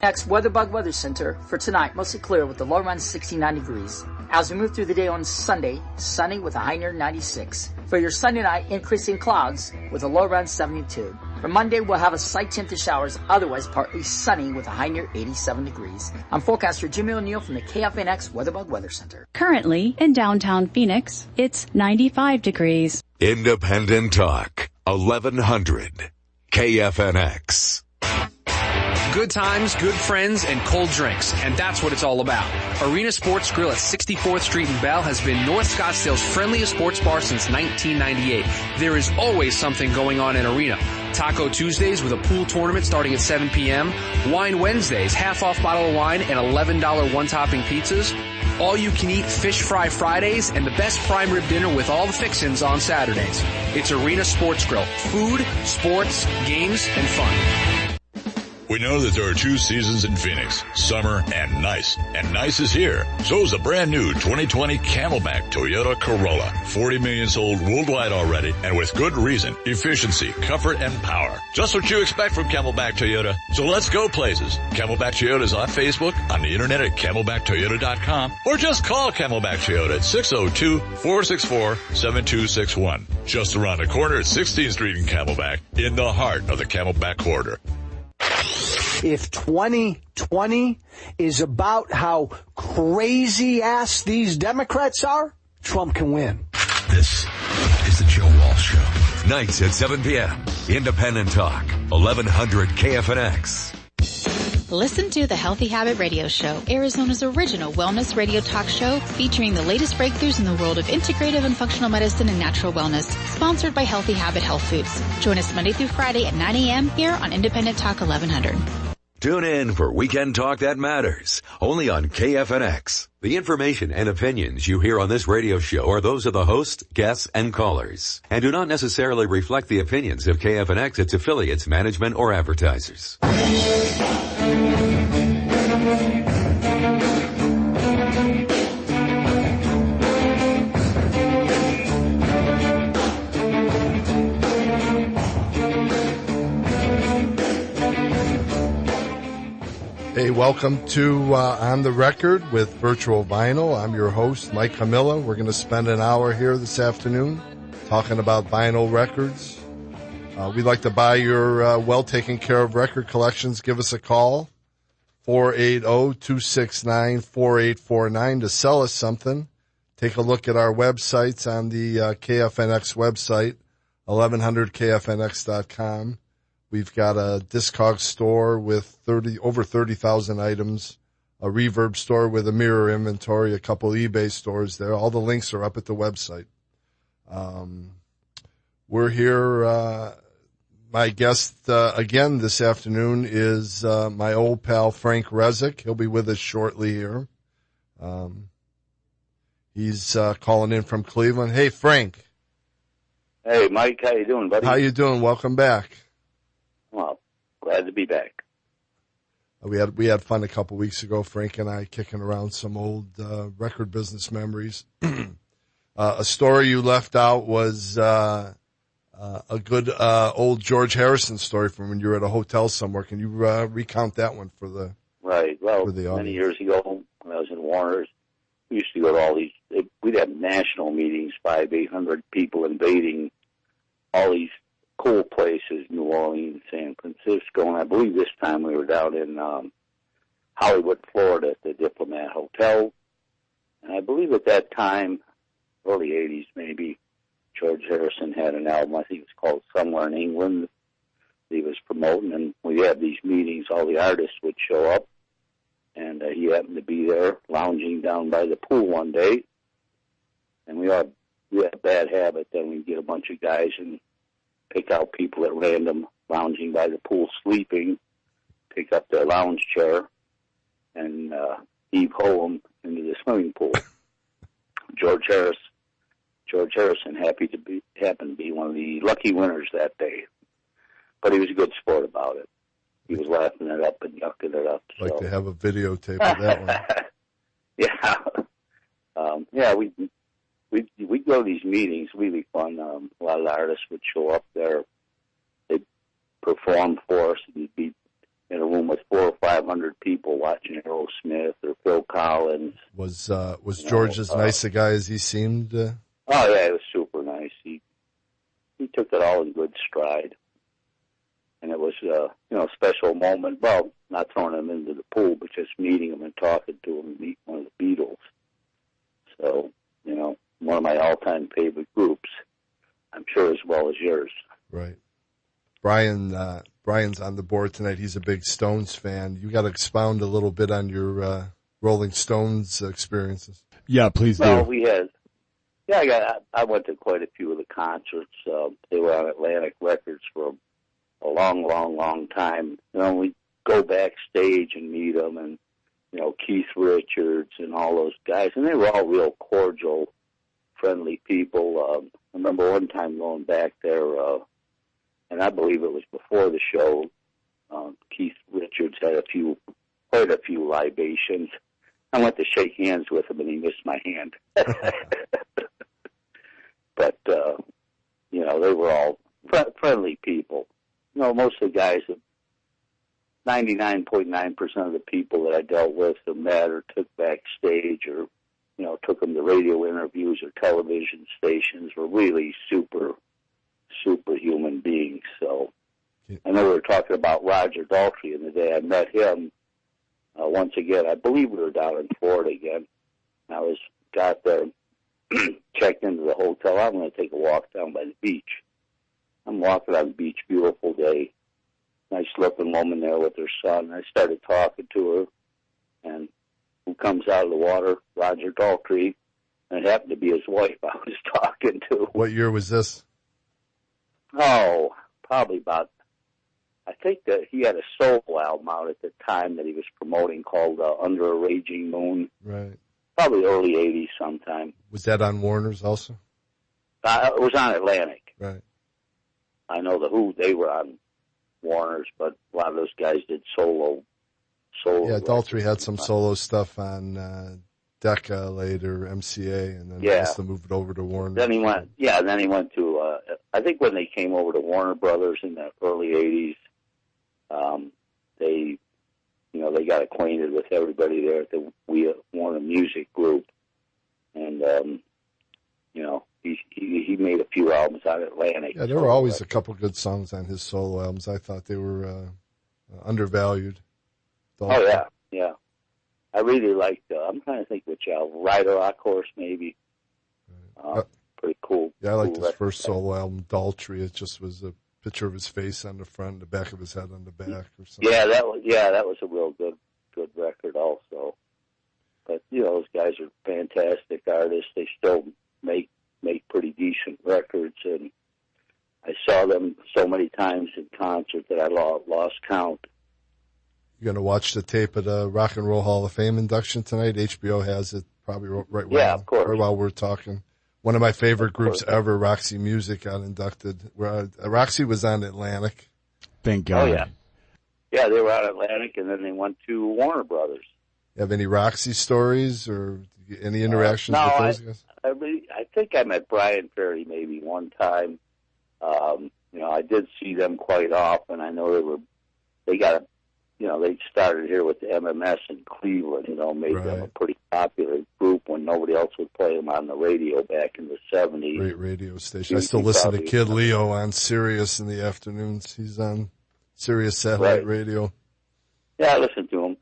KFNX Weather Center for tonight, mostly clear with a low around 69 degrees. As we move through the day on Sunday, sunny with a high near 96. For your Sunday night, increasing clouds with a low around 72. For Monday, we'll have a slight chance of showers, otherwise partly sunny with a high near 87 degrees. I'm forecaster Jimmy O'Neill from the KFNX Weather Center. Currently, in downtown Phoenix, it's 95 degrees. Independent Talk, 1100, KFNX. Good times, good friends, and cold drinks, and that's what it's all about. Arena Sports Grill at 64th Street in Bell has been North Scottsdale's friendliest sports bar since 1998. There is always something going on in Arena. Taco Tuesdays with a pool tournament starting at 7 p.m., Wine Wednesdays, half-off bottle of wine and $11 one-topping pizzas, all-you-can-eat fish fry Fridays, and the best prime rib dinner with all the fixins on Saturdays. It's Arena Sports Grill. Food, sports, games, and fun. We know that there are two seasons in Phoenix, summer and nice. And nice is here. So is the brand new 2020 Camelback Toyota Corolla. 40 million sold worldwide already, and with good reason. Efficiency, comfort, and power. Just what you expect from Camelback Toyota. So let's go places. Camelback Toyota is on Facebook, on the internet at camelbacktoyota.com, or just call Camelback Toyota at 602-464-7261. Just around the corner at 16th Street in Camelback, in the heart of the Camelback corridor. If 2020 is about how crazy-ass these Democrats are, Trump can win. This is the Joe Walsh Show. Nights at 7 p.m. Independent Talk, 1100 KFNX. Listen to the Healthy Habit Radio Show, Arizona's original wellness radio talk show featuring the latest breakthroughs in the world of integrative and functional medicine and natural wellness, sponsored by Healthy Habit Health Foods. Join us Monday through Friday at 9 a.m. here on Independent Talk 1100. Tune in for Weekend Talk That Matters, only on KFNX. The information and opinions you hear on this radio show are those of the host, guests, and callers, and do not necessarily reflect the opinions of KFNX, its affiliates, management, or advertisers. Hey, welcome to On the Record with Virtual Vinyl. I'm your host, Mike Camilla. We're going to spend an hour here this afternoon talking about vinyl records. We'd like to buy your well-taken-care-of record collections. Give us a call, 480-269-4849, to sell us something. Take a look at our websites on the KFNX website, 1100kfnx.com. We've got a Discog store with over 30,000 items, a Reverb store with a mirror inventory, a couple eBay stores there. All the links are up at the website. We're here. My guest again this afternoon is my old pal Frank Rezick. He'll be with us shortly here. He's calling in from Cleveland. Hey, Frank. Hey, Mike. How you doing, buddy? How you doing? Welcome back. Well, glad to be back. We had fun a couple weeks ago, Frank and I, kicking around some old record business memories. A story you left out was a good old George Harrison story from when you were at a hotel somewhere. Can you recount that one for the right? Well, for the audience? Many years ago when I was in Warner's, we used to go to all these. We'd have national meetings, 500-800 people invading all these cool places, New Orleans, San Francisco, and I believe this time we were down in Hollywood, Florida at the Diplomat Hotel. And I believe at that time, early 80s maybe, George Harrison had an album, I think it was called Somewhere in England, that he was promoting, and we had these meetings, all the artists would show up, and he happened to be there lounging down by the pool one day, and we had a bad habit, then we'd get a bunch of guys and pick out people at random lounging by the pool sleeping, pick up their lounge chair, and heave-ho them into the swimming pool. George Harrison happened to be one of the lucky winners that day, but he was a good sport about it. He was laughing it up and yucking it up. I'd like to have a videotape of that one. Yeah, we'd go to these meetings, really fun. A lot of the artists would show up there. They'd perform for us. in a room with 400 or 500 people watching Aerosmith or Phil Collins. Was George as nice a guy as he seemed? Oh yeah, he was super nice. He took it all in good stride, and it was a special moment. Well, not throwing him into the pool, but just meeting him and talking to him, meet one of the Beatles. So one of my all-time favorite groups, I'm sure, as well as yours. Right. Brian's on the board tonight. He's a big Stones fan. You got to expound a little bit on your Rolling Stones experiences. Yeah, please do. Well, we had. Yeah, I went to quite a few of the concerts. They were on Atlantic Records for a long, long, long time. We go backstage and meet them, and Keith Richards and all those guys, and they were all real cordial, friendly people. I remember one time going back there, and I believe it was before the show. Keith Richards had quite a few libations. I went to shake hands with him, and he missed my hand. But they were all friendly people. Most of the guys, 99.9% of the people that I dealt with or met or took backstage or took them to radio interviews or television stations were really super human beings. So I know we were talking about Roger Daltrey, and the day I met him, once again, I believe we were down in Florida again. I got there, checked into the hotel. I'm going to take a walk down by the beach. I'm walking on the beach, beautiful day. Nice looking woman there with her son. I started talking to her, and who comes out of the water? Roger Daltrey. And it happened to be his wife I was talking to. What year was this? Oh, probably about, I think that he had a solo album out at the time that he was promoting called Under a Raging Moon. Right. Probably early 80s sometime. Was that on Warner's also? It was on Atlantic. Right. I know the Who, they were on Warner's, but a lot of those guys did solo. Yeah, Daltrey had some solo stuff on Decca later, MCA, and then they must have moved it over to Warner. Then he went to, I think when they came over to Warner Brothers in the early 80s, they got acquainted with everybody there at the Warner Music Group, and he made a few albums on Atlantic. Yeah, there were always a couple good songs on his solo albums. I thought they were undervalued. Daltrey. Oh yeah. I really liked. I'm trying to think which album. Ride a Rock Horse, maybe. Pretty cool. Yeah, I liked his first record. solo album, Daltrey. It just was a picture of his face on the front, the back of his head on the back, or something. Yeah, that was a real good record, also. But those guys are fantastic artists. They still make pretty decent records, and I saw them so many times in concert that I lost count. You're going to watch the tape of the Rock and Roll Hall of Fame induction tonight? HBO has it probably right while we're talking. One of my favorite groups ever, Roxy Music, got inducted. Roxy was on Atlantic. Thank God. Oh, yeah. Yeah, they were on Atlantic, and then they went to Warner Brothers. You have any Roxy stories or any interactions with those guys? I think I met Brian Ferry maybe one time. I did see them quite often. I know they started here with the MMS in Cleveland, made them a pretty popular group when nobody else would play them on the radio back in the 70s. Great radio station. I still listen to Kid Leo on Sirius in the afternoons. He's on Sirius Satellite Radio. Yeah, I listen to him.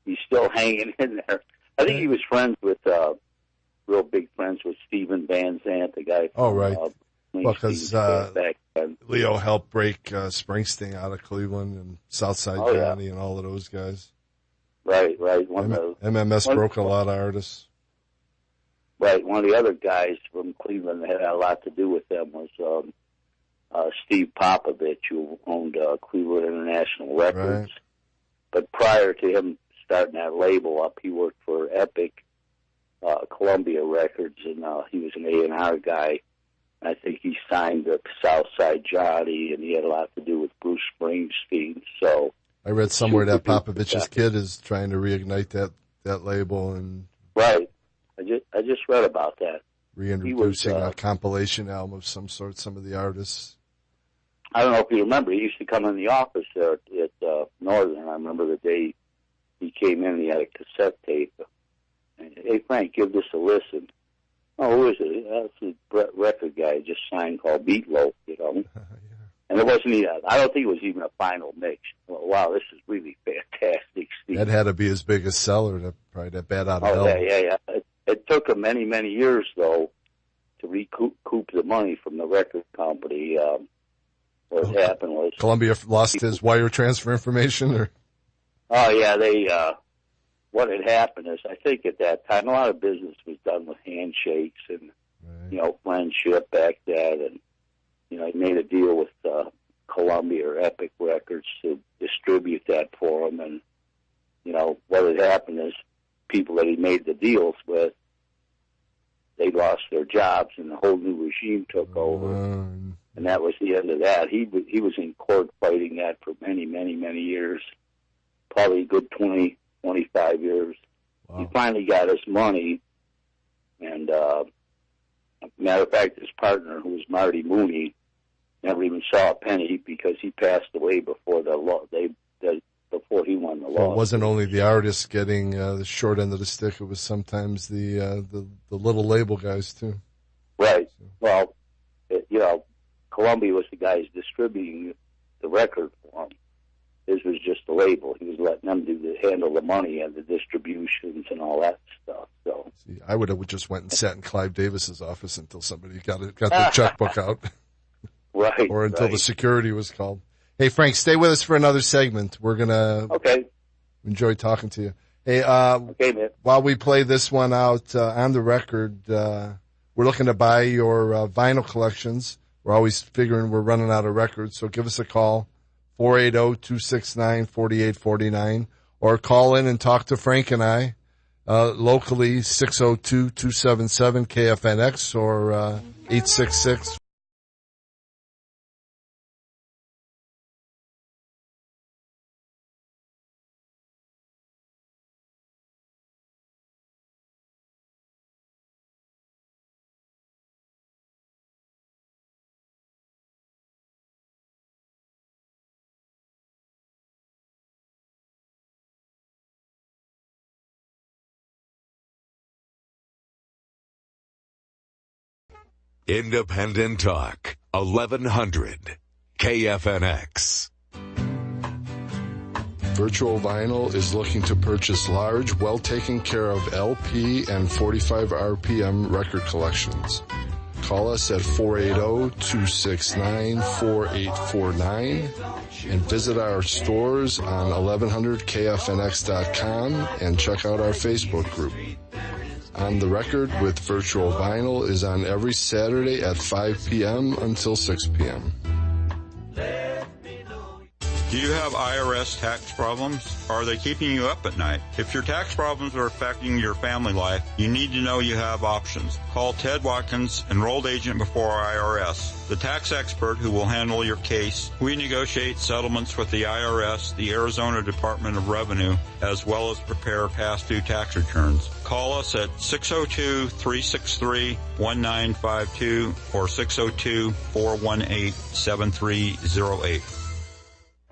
He's still hanging in there. I think he was real big friends with Stephen Van Zandt, the guy from... Oh, right. Because Leo helped break Springsteen out of Cleveland and Southside Johnny and all of those guys. Right. MMS broke a lot of artists. Right. One of the other guys from Cleveland that had a lot to do with them was Steve Popovich, who owned Cleveland International Records. Right. But prior to him starting that label up, he worked for Epic, Columbia Records, and he was an A&R guy. I think he signed up Southside Johnny, and he had a lot to do with Bruce Springsteen. So I read somewhere that Popovich's kid is trying to reignite that label and right. I just read about that. Reintroducing a compilation album of some sort. Some of the artists. I don't know if you remember. He used to come in the office Northern. I remember the day he came in, he had a cassette tape. And, hey, Frank, give this a listen. Oh, who is it? That's a record guy I just signed called Meatloaf, you know. And it wasn't even, I don't think it was even a final mix. Well, wow, this is really fantastic, Steve. That had to be his biggest seller, probably that Bat Out of Hell. Yeah. It took him many, many years, though, to recoup the money from the record company. What happened was... Columbia lost his wire transfer information? Or? Oh, yeah, what had happened is, I think at that time, a lot of business was done with handshakes and, you know, friendship back then. And, you know, he made a deal with Columbia or Epic Records to distribute that for him. And, you know, what had happened is people that he made the deals with, they lost their jobs and the whole new regime took over. And that was the end of that. He was in court fighting that for many, many, many years, probably a good 20, 25 years. Wow. He finally got his money, and matter of fact, his partner, who was Marty Mooney, never even saw a penny because he passed away before the law. Before he won the law. It wasn't only the artists getting the short end of the stick; it was sometimes the little label guys too. Right. Well, you know, Columbia was the guys distributing the record for him. His was just the label. He was letting them handle the money and the distributions and all that stuff. So, see, I would have just went and sat in Clive Davis's office until somebody got the checkbook out, right? Or until the security was called. Hey, Frank, stay with us for another segment. We're gonna enjoy talking to you. Hey, okay, man. While we play this one out on the record, we're looking to buy your vinyl collections. We're always figuring we're running out of records, so give us a call, 480-269-4849, or call in and talk to Frank and I locally, 602-277-KFNX or 866. Independent Talk, 1100 KFNX. Virtual Vinyl is looking to purchase large, well-taken care of LP and 45 RPM record collections. Call us at 480-269-4849 and visit our stores on 1100kfnx.com and check out our Facebook group. On the Record with Virtual Vinyl is on every Saturday at 5 p.m. until 6 p.m. Do you have IRS tax problems? Are they keeping you up at night? If your tax problems are affecting your family life, you need to know you have options. Call Ted Watkins, enrolled agent before IRS, the tax expert who will handle your case. We negotiate settlements with the IRS, the Arizona Department of Revenue, as well as prepare past due tax returns. Call us at 602-363-1952 or 602-418-7308.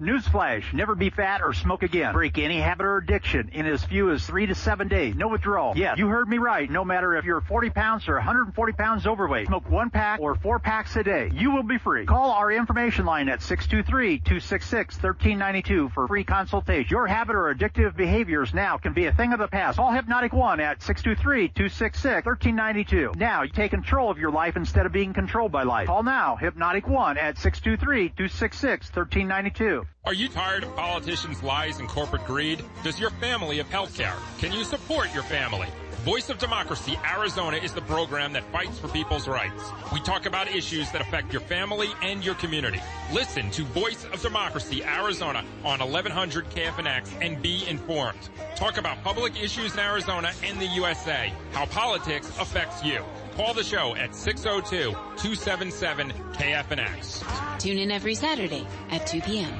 Newsflash, never be fat or smoke again. Break any habit or addiction in as few as 3 to 7 days. No withdrawal. Yes, you heard me right. No matter if you're 40 pounds or 140 pounds overweight, smoke 1 pack or 4 packs a day. You will be free. Call our information line at 623-266-1392 for free consultation. Your habit or addictive behaviors now can be a thing of the past. Call Hypnotic One at 623-266-1392. Now, you take control of your life instead of being controlled by life. Call now, Hypnotic One at 623-266-1392. Are you tired of politicians' lies and corporate greed? Does your family have health care? Can you support your family? Voice of Democracy Arizona is the program that fights for people's rights. We talk about issues that affect your family and your community. Listen to Voice of Democracy Arizona on 1100 KFNX and be informed. Talk about public issues in Arizona and the USA, how politics affects you. Call the show at 602-277-KFNX. Tune in every Saturday at 2 p.m.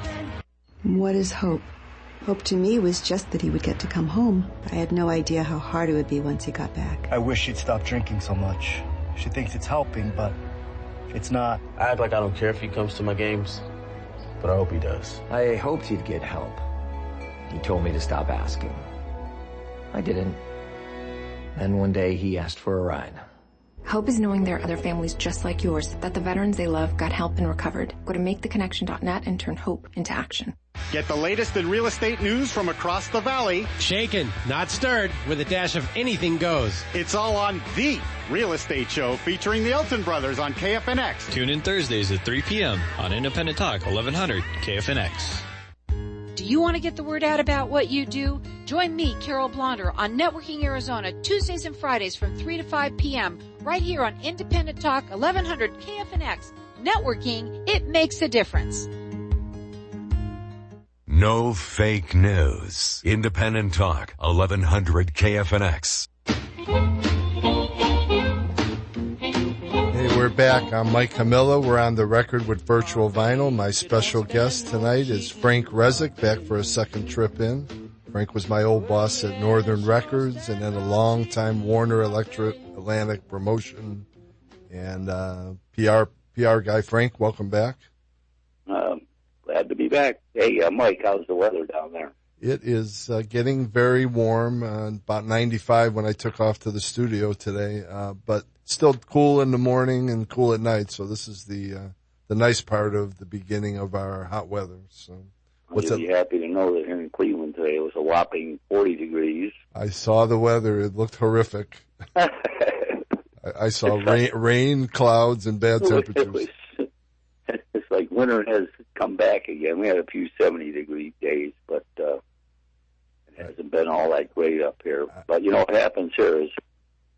What is hope? Hope to me was just that he would get to come home. I had no idea how hard it would be once he got back. I wish she'd stop drinking so much. She thinks it's helping, but it's not. I act like I don't care if he comes to my games, but I hope he does. I hoped he'd get help. told me to stop asking. I didn't. Then one day he asked for a ride. Hope is knowing there are other families just like yours, that the veterans they love got help and recovered. Go to maketheconnection.net and turn hope into action. Get the latest in real estate news from across the valley. Shaken, not stirred, with a dash of anything goes. It's all on The Real Estate Show featuring the Elton Brothers on KFNX. Tune in Thursdays at 3 p.m. on Independent Talk, 1100 KFNX. Do you want to get the word out about what you do? Join me, Carol Blonder, on Networking Arizona, Tuesdays and Fridays from 3 to 5 p.m. right here on Independent Talk, 1100 KFNX. Networking, it makes a difference. No fake news. Independent Talk, 1100 KFNX. Hey, we're back. I'm Mike Camilla. We're on the record with Virtual Vinyl. My special guest tonight is Frank Rezick, back for a second trip in. Frank was my old boss at Northern Records and then a long-time Warner Electric Atlantic promotion and PR guy. Frank, welcome back. Glad to be back. Hey, Mike, how's the weather down there? It is getting very warm, about 95 when I took off to the studio today, but still cool in the morning and cool at night. So this is the nice part of the beginning of our hot weather. So You'll be happy to know that here in Cleveland today it was a whopping 40 degrees. I saw the weather. It looked horrific. I saw rain, clouds, and bad temperatures. It's like winter has come back again. We had a few 70-degree days, but it hasn't been all that great up here. But, you know, what happens here is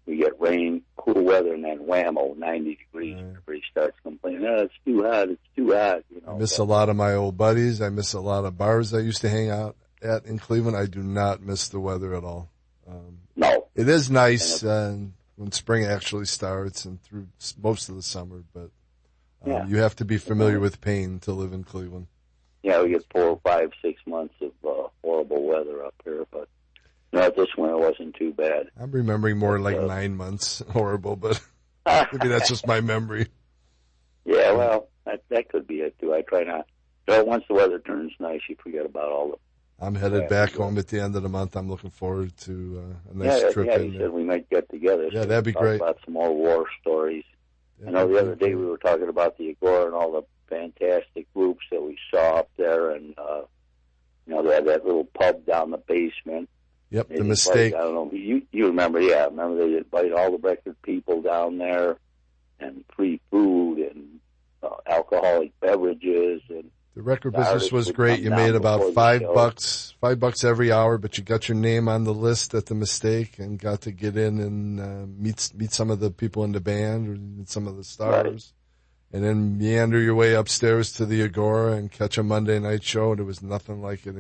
we get rain, cool weather, and then whammo, 90 degrees. Everybody starts complaining, it's too hot, it's too hot. You know, I miss a lot of my old buddies. I miss a lot of bars I used to hang out at in Cleveland. I do not miss the weather at all. No. It is nice when spring actually starts and through most of the summer, but you have to be familiar with pain to live in Cleveland. Yeah, we get 4, 5, 6 months of horrible weather up here, but this winter wasn't too bad. I'm remembering more like 9 months horrible, but maybe that's just my memory. Yeah, well, that could be it, too. I try not. Once the weather turns nice, you forget about all the... I'm headed back home at the end of the month. I'm looking forward to a nice trip in you said we might get together. Yeah, that'd be great. Talk about some more war stories. I know the other day we were talking about the Agora and all the fantastic groups that we saw up there, and they had that little pub down the basement. Yep, the Mistake. I don't know. You remember? Yeah, remember they invite all the record people down there, and free food and alcoholic beverages, and the record business was great. You made about $5 every hour, but you got your name on the list at the Mistake and got to get in and meet some of the people in the band or some of the stars. Right. And then meander your way upstairs to the Agora and catch a Monday night show. And it was nothing like it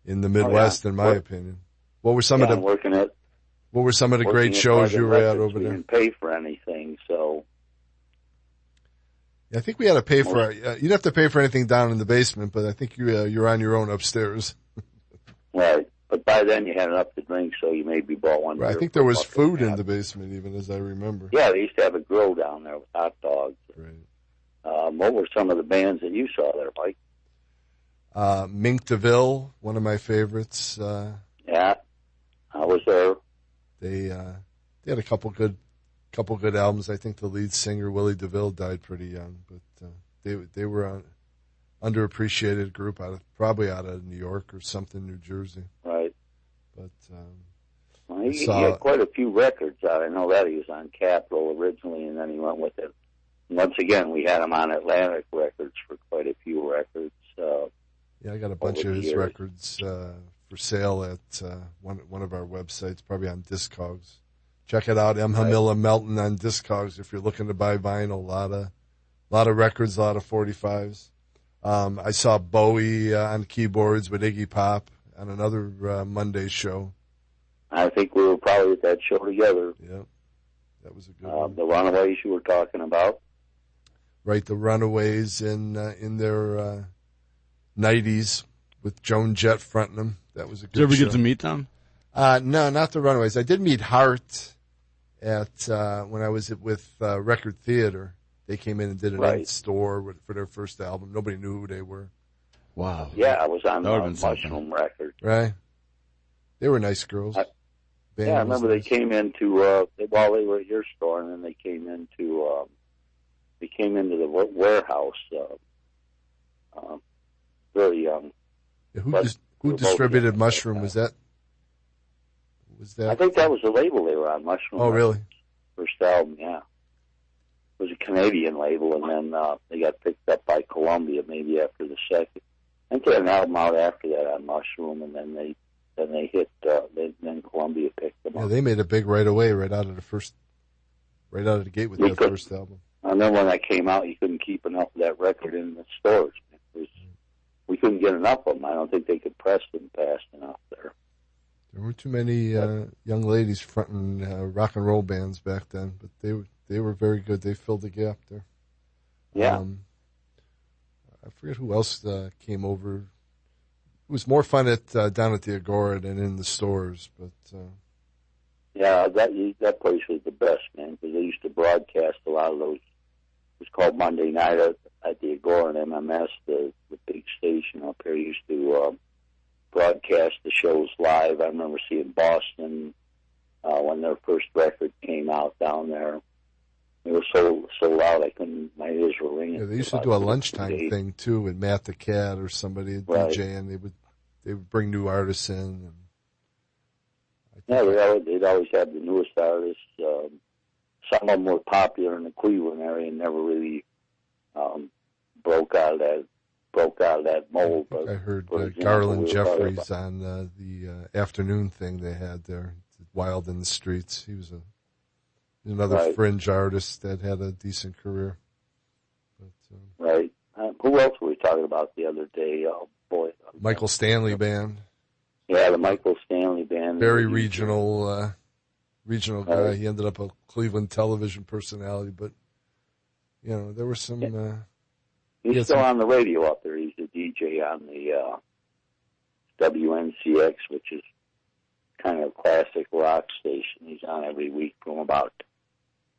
in the Midwest, in my opinion. What were some of the great shows you were at over there? We didn't pay for anything, so. I think we had to pay for it. You didn't have to pay for anything down in the basement, but I think you're on your own upstairs. Right. But by then you had enough to drink, so you maybe bought one. Right. I think there was food in the basement, even as I remember. Yeah, they used to have a grill down there with hot dogs. Right. What were some of the bands that you saw there, Mike? Mink DeVille, one of my favorites. Yeah, I was there. They had a couple good albums. I think the lead singer Willie DeVille died pretty young, but they were an underappreciated group probably out of New York or something, New Jersey. Right. But he had quite a few records out. I know that he was on Capitol originally, and then he went with it. Once again, we had him on Atlantic Records for quite a few records. Yeah, I got a bunch of his records for sale at one of our websites, probably on Discogs. Check it out, M. Hamilla Melton on Discogs if you're looking to buy vinyl. A lot of records, a lot of 45s. I saw Bowie on keyboards with Iggy Pop on another Monday show. I think we were probably at that show together. Yeah, that was a good one. The Runaways you were talking about. Right, the Runaways in their 90s with Joan Jett fronting them. That was a good show. Did you ever get to meet them? No, not the Runaways. I did meet Hart at when I was with Record Theater. They came in and did an in-store for their first album. Nobody knew who they were. Wow. Yeah, I was on That would've been Mushroom Records. Right. They were nice girls. Yeah, I remember they came into while they were at your store, and then they came into the warehouse. Very young. Yeah, who distributed Mushroom? Was that? I think that was the label they were on, Mushroom. Oh, really? First album, yeah. It was a Canadian label, and then they got picked up by Columbia maybe after the second. I think they had an album out after that on Mushroom, and then they hit. Then Columbia picked them up. Yeah, they made it big right away, right out of the gate with their first album. I remember when that came out, you couldn't keep enough of that record in the stores. We couldn't get enough of them. I don't think they could press them fast enough there. There weren't too many young ladies fronting rock and roll bands back then, but they were very good. They filled the gap there. Yeah. I forget who else came over. It was more fun down at the Agora than in the stores, but yeah, that place was the best, man, because they used to broadcast a lot of those. It was called Monday Night at the Agora and MMS, the big station up here. Used to broadcast the shows live. I remember seeing Boston when their first record came out down there. It was so loud my ears were ringing. Yeah, they used to do a lunchtime thing too with Matt the Cat or somebody DJ, and they would bring new artists in. They'd always have the newest artists. Some of them were popular in the Cleveland area and never really broke out of that mold. But I heard Garland Jeffries on the afternoon thing they had there, Wild in the Streets. He was another fringe artist that had a decent career. But, right. Who else were we talking about the other day? Oh, boy. Michael Stanley Band. Yeah, the Michael Stanley Band. Very regional guy. He ended up a Cleveland television personality, but, there were some... He's still on the radio up there. He's a DJ on the WNCX, which is kind of a classic rock station. He's on every week from about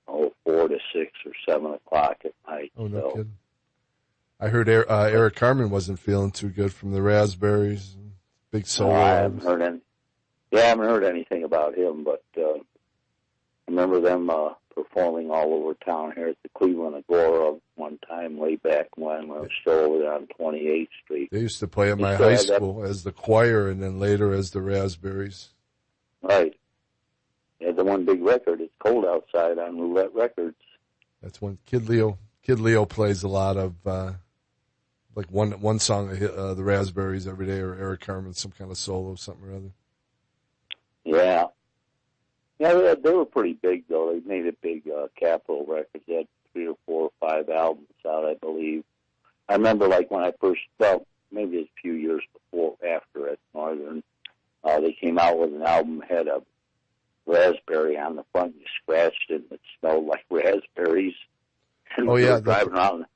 4 to 6 or 7 o'clock at night. Oh, no kidding. I heard Eric Carmen wasn't feeling too good from the Raspberries. Big solo. I haven't heard anything about him, but I remember them performing all over town here at the Cleveland Agora one time way back when we were still over there on 28th Street. They used to play at my high school as the choir and then later as the Raspberries. Right. They had the one big record, It's Cold Outside, on Roulette Records. That's one. Kid Leo plays a lot of like one song of the Raspberries every day, or Eric Carmen, some kind of solo, something or other. Yeah. Yeah, they were pretty big, though. They made a big Capitol Records. They had 3 or 4 or 5 albums out, I believe. I remember, like, when I first, maybe a few years after at Northern, they came out with an album that had a raspberry on the front. You scratched it, and it smelled like raspberries. And oh, yeah. Driving around.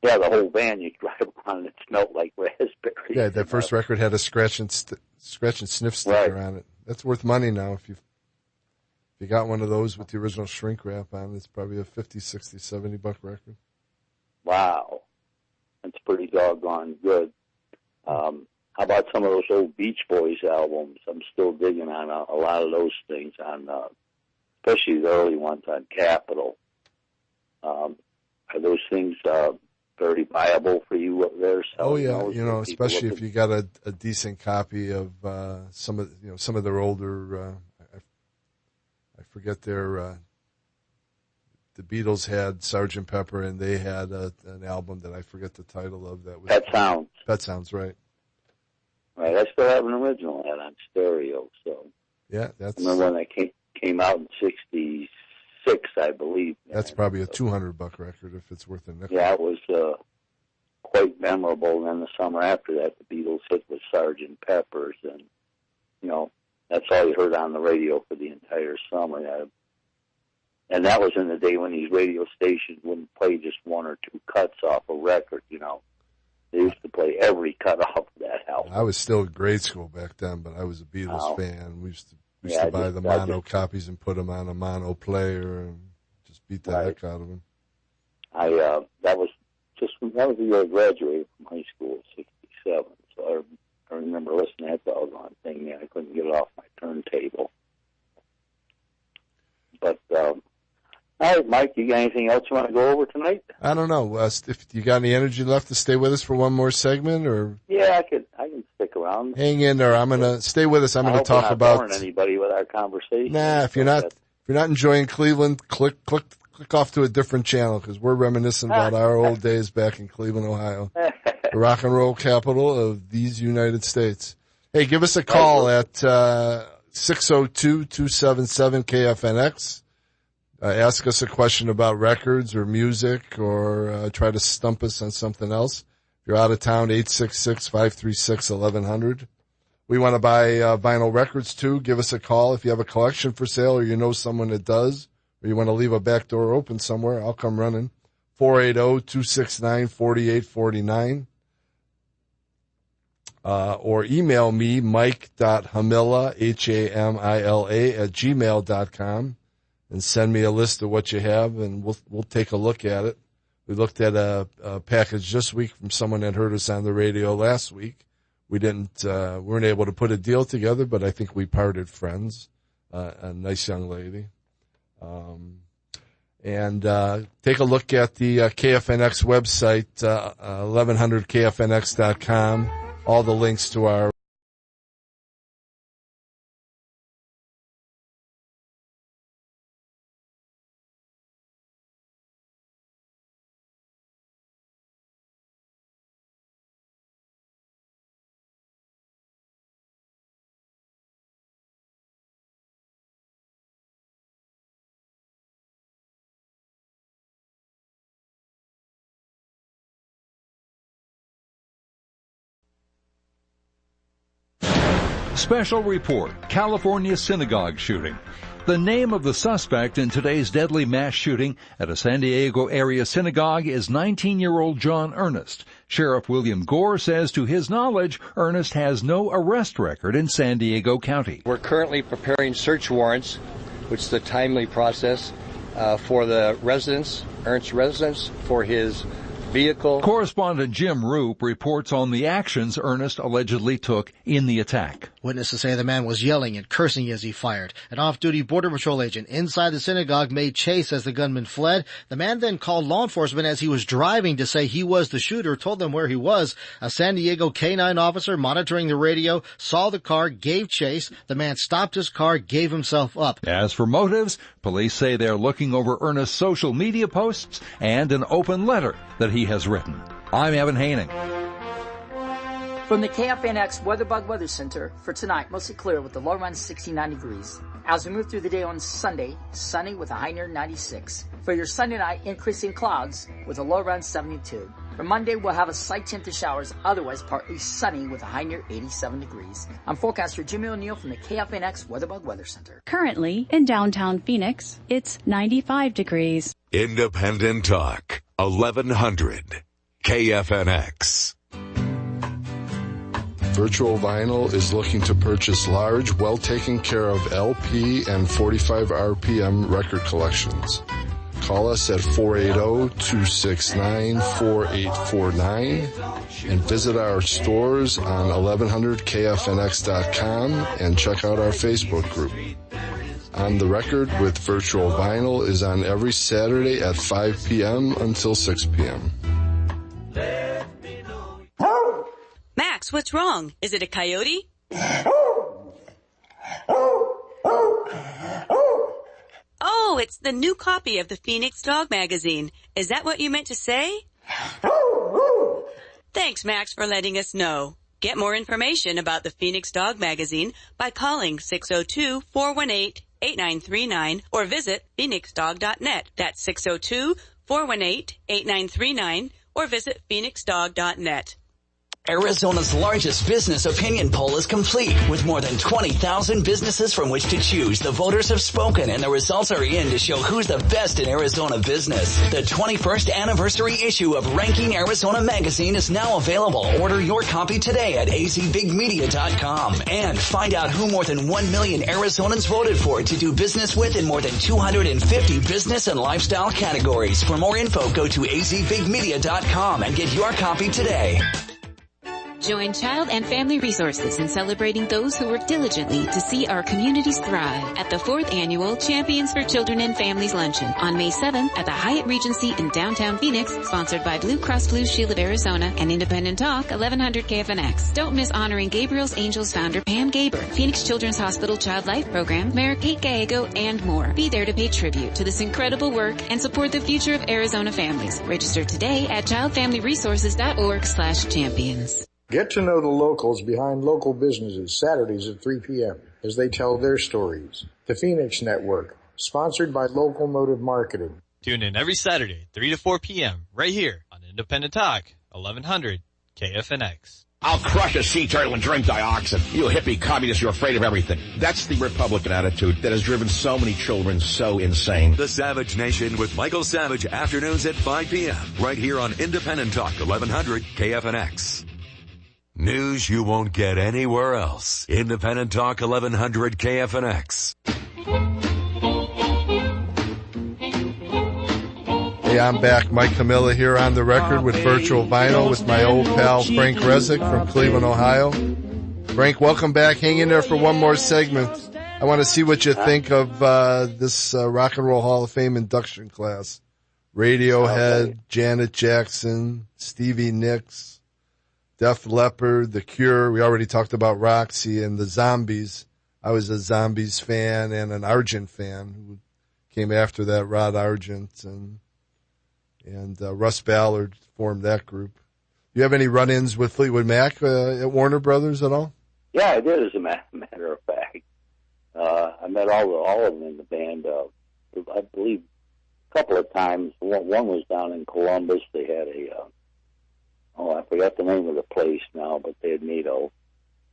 Yeah, the whole van, you drive around, and it smelled like raspberries. Yeah, that first record had a scratch and sniff sticker on it. That's worth money now. If you got one of those with the original shrink wrap on, it's probably a $50, $60, $70 record. Wow. That's pretty doggone good. How about some of those old Beach Boys albums? I'm still digging on a lot of those things, on especially the early ones on Capitol. Are those things very viable for you up there? Oh yeah, especially if you got a decent copy of some of their older. I forget the Beatles had Sgt. Pepper, and they had an album that I forget the title of. That was Pet Sounds. Pet Sounds, right? Right, I still have an original of that on stereo. So yeah, that's. I remember when that came out in '66, I believe. That's probably a $200 record if it's worth a nickel. Yeah, it was quite memorable. And then the summer after that, the Beatles hit with Sgt. Pepper's, and that's all you heard on the radio for the entire summer. And that was in the day when these radio stations wouldn't play just 1 or 2 cuts off a record. They used to play every cut off of that album. I was still in grade school back then, but I was a Beatles fan. We used to buy the mono copies and put them on a mono player and just beat the heck out of them. That was the year I graduated from high school, '66. 7. So I remember listening to that doggone thing. Man, I couldn't get it off my turntable. But, all right, Mike, you got anything else you want to go over tonight? I don't know. If you got any energy left to stay with us for one more segment, or yeah, I can stick around. Hang in there. I'm gonna stay with us. I'm gonna talk not about. Boring anybody with our conversation? Nah, if you're not enjoying Cleveland, click off to a different channel because we're reminiscing about our old days back in Cleveland, Ohio, the rock and roll capital of these United States. Hey, give us a call at 602-277-KFNX. Ask us a question about records or music, or try to stump us on something else. If you're out of town, 866-536-1100. We want to buy vinyl records too. Give us a call if you have a collection for sale, or you know someone that does, or you want to leave a back door open somewhere. I'll come running. 480-269-4849. Or email me, mike.hamila, Hamila, @gmail.com, and send me a list of what you have, and we'll take a look at it. We looked at a package this week from someone that heard us on the radio last week. We weren't able to put a deal together, but I think we parted friends. A nice young lady. And take a look at the KFNX website, 1100kfnx.com. All the links to our Special report, California synagogue shooting. The name of the suspect in today's deadly mass shooting at a San Diego area synagogue is 19-year-old John Ernest. Sheriff William Gore says to his knowledge, Ernest has no arrest record in San Diego County. We're currently preparing search warrants, which is a timely process, for the residence, Ernst's residence, for his vehicle. Correspondent Jim Roop reports on the actions Ernest allegedly took in the attack. Witnesses say the man was yelling and cursing as he fired. An off-duty Border Patrol agent inside the synagogue made chase as the gunman fled. The man then called law enforcement as he was driving to say he was the shooter, told them where he was. A San Diego K-9 officer monitoring the radio saw the car, gave chase. The man stopped his car, gave himself up. As for motives, police say they're looking over Ernest's social media posts and an open letter that he has written. I'm Evan Haining. From the KFNX WeatherBug Weather Center for tonight, mostly clear with the low around 69 degrees. As we move through the day on Sunday, sunny with a high near 96. For your Sunday night, increasing clouds with a low around 72. For Monday, we'll have a slight chance of showers, otherwise partly sunny with a high near 87 degrees. I'm forecaster Jimmy O'Neill from the KFNX WeatherBug Weather Center. Currently, in downtown Phoenix, it's 95 degrees. Independent Talk, 1100 KFNX. Virtual Vinyl is looking to purchase large, well-taken care of LP and 45 RPM record collections. Call us at 480-269-4849 and visit our stores on 1100kfnx.com and check out our Facebook group. On the Record with Virtual Vinyl is on every Saturday at 5 p.m. until 6 p.m. Max, what's wrong? Is it a coyote? Oh, it's the new copy of the Phoenix Dog Magazine. Is that what you meant to say? Thanks, Max, for letting us know. Get more information about the Phoenix Dog Magazine by calling 602-418-8939 or visit phoenixdog.net. That's 602-418-8939 or visit phoenixdog.net. Arizona's largest business opinion poll is complete. With more than 20,000 businesses from which to choose, the voters have spoken and the results are in to show who's the best in Arizona business. The 21st anniversary issue of Ranking Arizona magazine is now available. Order your copy today at azbigmedia.com and find out who more than 1 million Arizonans voted for to do business with in more than 250 business and lifestyle categories. For more info, go to azbigmedia.com and get your copy today. Join Child and Family Resources in celebrating those who work diligently to see our communities thrive at the 4th Annual Champions for Children and Families Luncheon on May 7th at the Hyatt Regency in downtown Phoenix, sponsored by Blue Cross Blue Shield of Arizona and Independent Talk 1100 KFNX. Don't miss honoring Gabriel's Angels founder Pam Gaber, Phoenix Children's Hospital Child Life Program, Mayor Kate Gallego, and more. Be there to pay tribute to this incredible work and support the future of Arizona families. Register today at childfamilyresources.org/champions. Get to know the locals behind local businesses Saturdays at 3 p.m. as they tell their stories. The Phoenix Network, sponsored by Local Motive Marketing. Tune in every Saturday, 3 to 4 p.m., right here on Independent Talk, 1100 KFNX. I'll crush a sea turtle and drink dioxin. You hippie communists, you're afraid of everything. That's the Republican attitude that has driven so many children so insane. The Savage Nation with Michael Savage, afternoons at 5 p.m. right here on Independent Talk, 1100 KFNX. News you won't get anywhere else. Independent Talk, 1100 KFNX. Hey, I'm back. Mike Camilla here on the record with Virtual Vinyl with my old pal Frank Rezick from Cleveland, Ohio. Frank, welcome back. Hang in there for one more segment. I want to see what you think of this Rock and Roll Hall of Fame induction class. Radiohead, Janet Jackson, Stevie Nicks, Def Leppard, The Cure. We already talked about Roxy and the Zombies. I was a Zombies fan and an Argent fan who came after that, Rod Argent, and Russ Ballard formed that group. Do you have any run-ins with Fleetwood Mac at Warner Brothers at all? Yeah, I did, as a matter of fact. I met all of them in the band. I believe a couple of times. One was down in Columbus. They had I forgot the name of the place now, but they had made it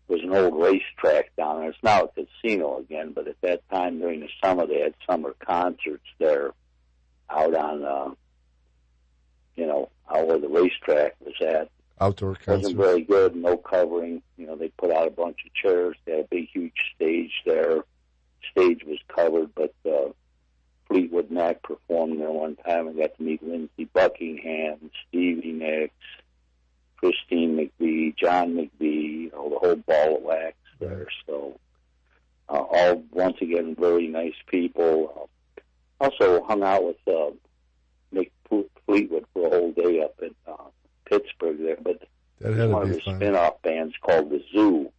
was an old racetrack down there. It's now a casino again, but at that time during the summer they had summer concerts there out on out where the racetrack was at. Outdoor concerts. Wasn't very good, no covering. They put out a bunch of chairs. They had a big, huge stage there. Stage was covered, but Fleetwood Mac performed there one time. I got to meet Lindsey Buckingham, Stevie Nicks, Christine McVie, John McVie, the whole ball of wax there. So, all, once again, very nice people. Also hung out with Mick Fleetwood for a whole day up in Pittsburgh there, but one of his spin-off bands called The Zoo.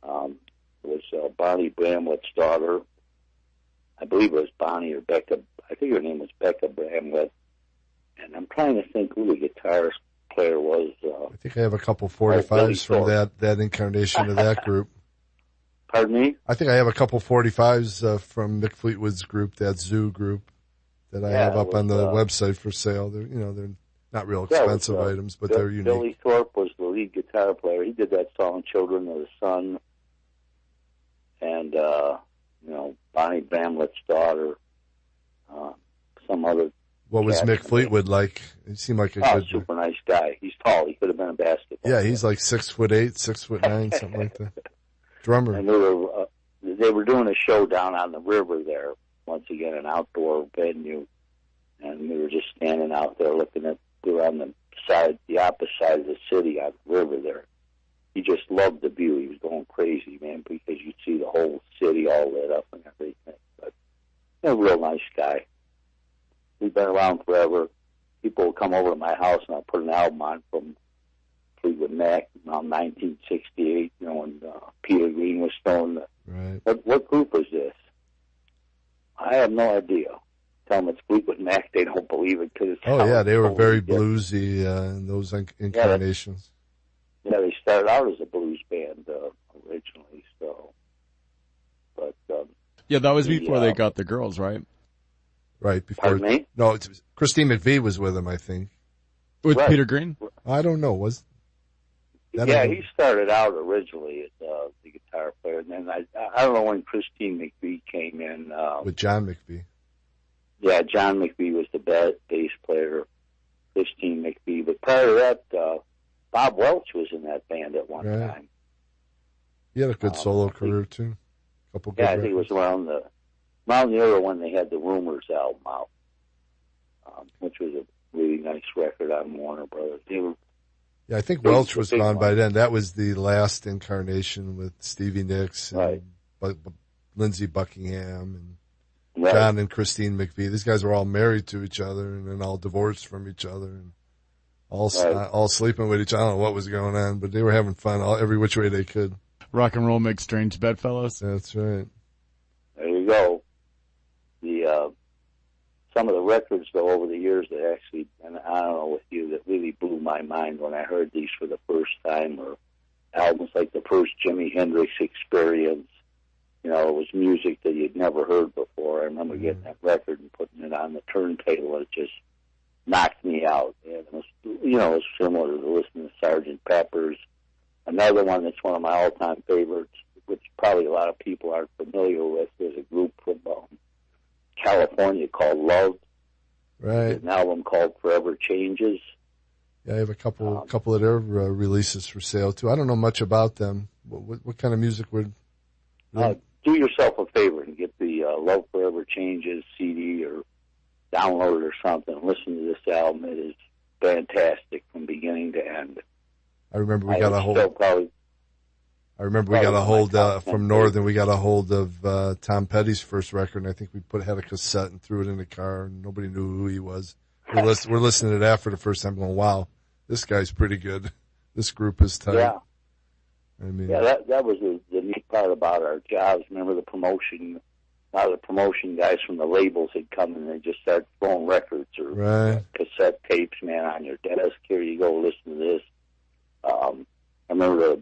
It was Bonnie Bramlett's daughter. I believe it was Bonnie or Becca. I think her name was Becca Bramlett. And I'm trying to think who the guitar player was. I think I have a couple 45s from that incarnation of that group. Pardon me? I think I have a couple 45s from Mick Fleetwood's group, that Zoo group, that I have up on the website for sale. They're they're not real expensive items, but they're unique. Billy Thorpe was the lead guitar player. He did that song "Children of the Sun," and Bonnie Bramlett's daughter. Some other. What was Mick Fleetwood like? He seemed like a super nice guy. He's tall. He could have been a basketball player. He's like 6'8", 6'9", something like that. Drummer. And they were doing a show down on the river there. Once again, an outdoor venue, and we were just standing out there looking at. We were on the opposite side of the city on the river there. He just loved the view. He was going crazy, man, because you'd see the whole city all lit up and everything. But a real nice guy. We've been around forever. People will come over to my house and I'll put an album on from Fleetwood Mac around 1968, when Peter Green was stoned. Right. What group is this? I have no idea. Tell them it's Fleetwood Mac, they don't believe it. Cause they were very bluesy in those incarnations. Yeah, they started out as a blues band originally, so. But that was before they got the girls, right? Right before. Pardon me? No, Christine McVie was with him, I think. With Peter Green? I don't know. He started out originally as the guitar player, and then I don't know when Christine McVie came in. With John McVie. Yeah, John McVie was the bass player, Christine McVie. But prior to that, Bob Welch was in that band at one time. He had a good solo career, too. Couple good I think it was around the era when they had the Rumors album out, which was a really nice record on Warner Brothers. Yeah, I think Welch was gone by then. That was the last incarnation with Stevie Nicks and Lindsey Buckingham and John and Christine McVie. These guys were all married to each other and then all divorced from each other and all sleeping with each other. I don't know what was going on, but they were having fun every which way they could. Rock and roll makes strange bedfellows. That's right. There you go. Some of the records, though, over the years that actually, and I don't know with you, that really blew my mind when I heard these for the first time, or albums like the first Jimi Hendrix Experience. You know, it was music that you'd never heard before. I remember getting that record and putting it on the turntable, and it just knocked me out. And it was, you know, it was similar to listening to Sgt. Pepper's. Another one that's one of my all-time favorites, which probably a lot of people aren't familiar with, is a group from California called Love. Right. An album called Forever Changes. Yeah, I have a couple of their releases for sale too. I don't know much about them. What kind of music would? Do yourself a favor and get the Love Forever Changes CD or download it or something. Listen to this album. It is fantastic from beginning to end. I remember we got a hold. I remember we got a hold from Northern. We got a hold of Tom Petty's first record, and I think we had a cassette and threw it in the car, and nobody knew who he was. We're listening to that for the first time, going, "Wow, this guy's pretty good. This group is tight." Yeah. I mean, yeah, that was the neat part about our jobs. Remember the promotion? A lot of the promotion guys from the labels had come and they just started throwing records or cassette tapes, man, on your desk. Here you go, listen to this. I remember,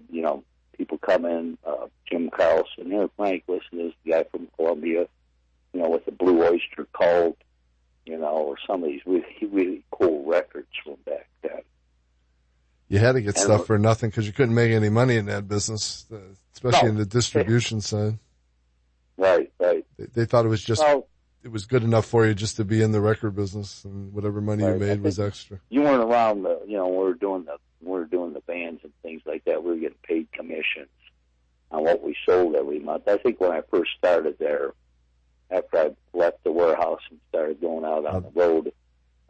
people come in, Jim Carlson, here, Frank, listen to this guy from Columbia, with the Blue Oyster Cult, or some of these really, really cool records from back then. You had to get stuff for nothing because you couldn't make any money in that business, especially in the distribution side. Right. They thought it was just, it was good enough for you just to be in the record business, and whatever money you made was extra. You weren't around when we were doing the bands and things like that. We were getting paid commissions on what we sold every month. I think when I first started there, after I left the warehouse and started going out on the road,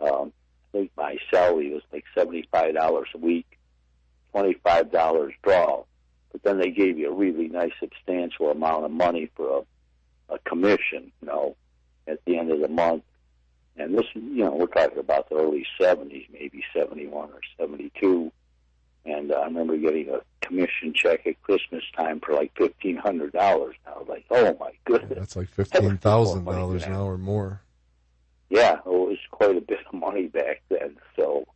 I think my salary was like $75 a week, $25 draw. But then they gave you a really nice, substantial amount of money for a commission, at the end of the month. And this, we're talking about the early 70s, maybe 71 or 72. And I remember getting a commission check at Christmas time for like $1,500. I was like, oh my goodness. Yeah, that's like $15,000 now or more. Yeah, it was quite a bit of money back then. So,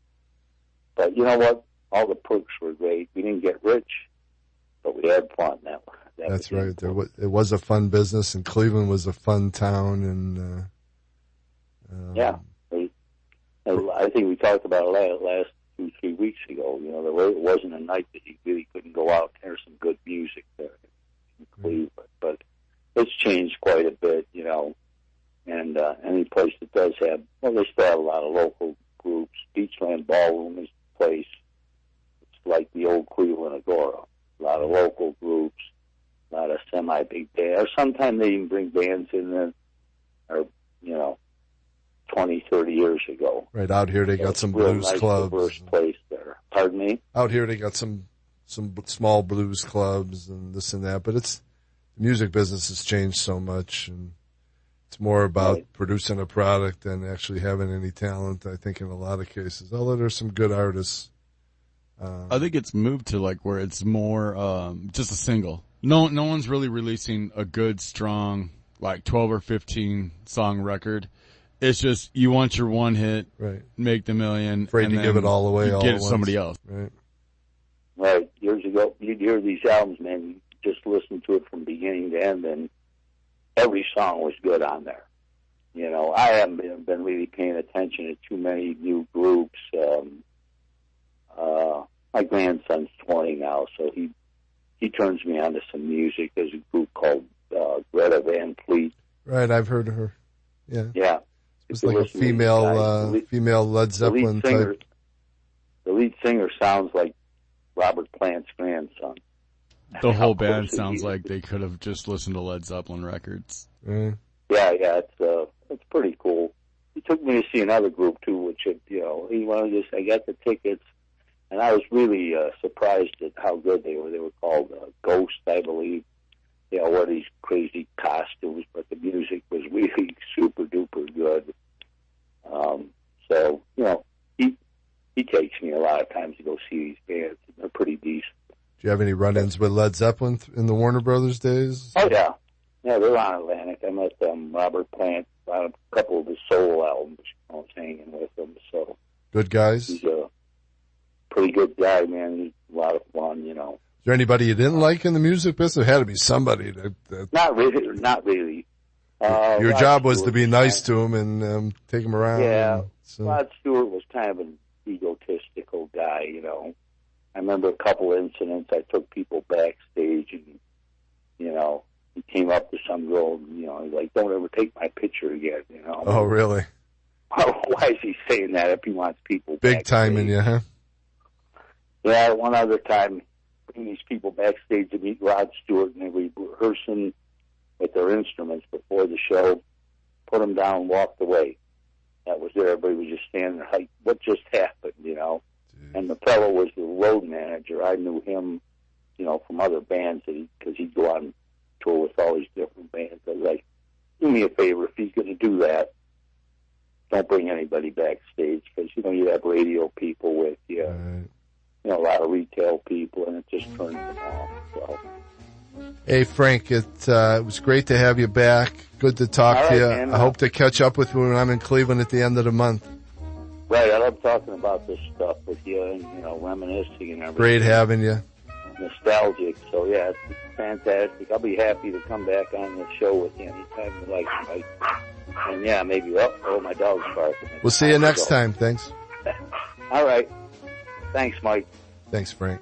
but you know what? All the perks were great. We didn't get rich, but we had fun. That's right. It was a fun business, and Cleveland was a fun town. And yeah, I think we talked about it last 2-3 weeks ago. There wasn't a night that you really couldn't go out and hear some good music there in Cleveland. But it's changed quite a bit, And any place that does have, they still have a lot of local groups. Beachland Ballroom is the place. It's like the old Cleveland Agora. A lot of local groups, a lot of semi-big bands. Or sometimes they even bring bands in there, or, 20, 30 years ago. Right, out here they got some blues nice, clubs. Diverse place there. Pardon me? Out here they got some small blues clubs and this and that, but the music business has changed so much, and it's more about producing a product than actually having any talent, I think, in a lot of cases. Although there's some good artists. I think it's moved to like where it's more just a single. No one's really releasing a good, strong, like 12 or 15 song record. It's just you want your one hit, right? Make the million, afraid and to give it all away, all get at it once. somebody else. Right. Right. Years ago, you'd hear these albums, man. You just listen to it from beginning to end, and every song was good on there. I haven't been really paying attention to too many new groups. My grandson's 20 now, so he turns me on to some music. There's a group called Greta Van Fleet. Right, I've heard of her. Yeah. Yeah. It's like a female Led Zeppelin type. The lead singer sounds like Robert Plant's grandson. The whole band sounds like they could have just listened to Led Zeppelin records. Mm. Yeah, it's pretty cool. He took me to see another group too, which I got the tickets. And I was really surprised at how good they were. They were called Ghost, I believe. They all wore these crazy costumes, but the music was really super duper good. So, you know, he takes me a lot of times to go see these bands. They're pretty decent. Do you have any run-ins with Led Zeppelin in the Warner Brothers days? Oh, yeah. Yeah, they're on Atlantic. I met Robert Plant on a couple of his solo albums. I was hanging with them. So Good guys? He's a pretty good guy, man. He's a lot of fun, you know. Is there anybody you didn't like in the music business? There had to be somebody that Not really. Your Rod job was Stewart to be nice to him and take him around. Yeah, So. Rod Stewart was kind of an egotistical guy, you know. I remember a couple incidents. I took people backstage, and you know, he came up to some girl, and, you know, he's like, "Don't ever take my picture again," you know. Oh, really? Why is he saying that if he wants people Big time in you, huh? Yeah, one other time, bringing these people backstage to meet Rod Stewart, and they were rehearsing with their instruments before the show, put them down, walked away. That was there. Everybody was just standing there like, what just happened, you know? Jeez. And the fellow was the road manager. I knew him, you know, from other bands because he'd go on tour with all these different bands. I was like, do me a favor, if he's going to do that, don't bring anybody backstage because, you know, you have radio people with you, you know, a lot of retail people, and it just turns them off. So. Hey, Frank, it was great to have you back. Good to talk to you. Man, I hope to catch up with you when I'm in Cleveland at the end of the month. Right, I love talking about this stuff with you and, you know, reminiscing and everything. Great having you. Nostalgic, so yeah, it's fantastic. I'll be happy to come back on the show with you anytime you like, Mike. And yeah, maybe, my dog's barking. We'll see you next time. Thanks. All right. Thanks, Mike. Thanks, Frank.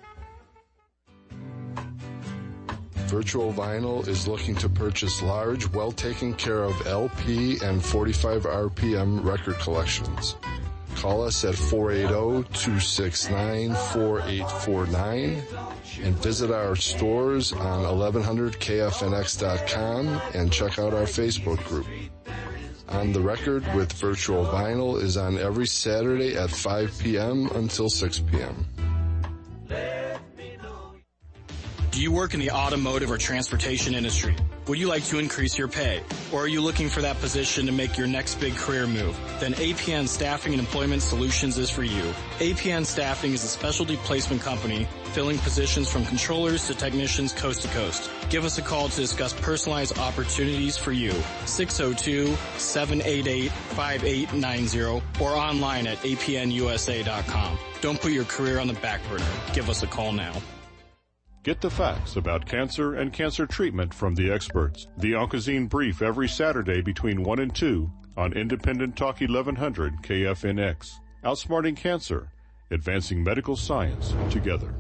Virtual Vinyl is looking to purchase large, well-taken care of LP and 45 RPM record collections. Call us at 480-269-4849 and visit our stores on 1100kfnx.com and check out our Facebook group. On the Record with Virtual Vinyl is on every Saturday at 5 p.m. until 6 p.m. Do you work in the automotive or transportation industry? Would you like to increase your pay? Or are you looking for that position to make your next big career move? Then APN Staffing and Employment Solutions is for you. APN Staffing is a specialty placement company filling positions from controllers to technicians coast to coast. Give us a call to discuss personalized opportunities for you. 602-788-5890 or online at apnusa.com. Don't put your career on the back burner. Give us a call now. Get the facts about cancer and cancer treatment from the experts. The Oncozine Brief every Saturday between 1 and 2 on Independent Talk 1100 KFNX. Outsmarting cancer, advancing medical science together.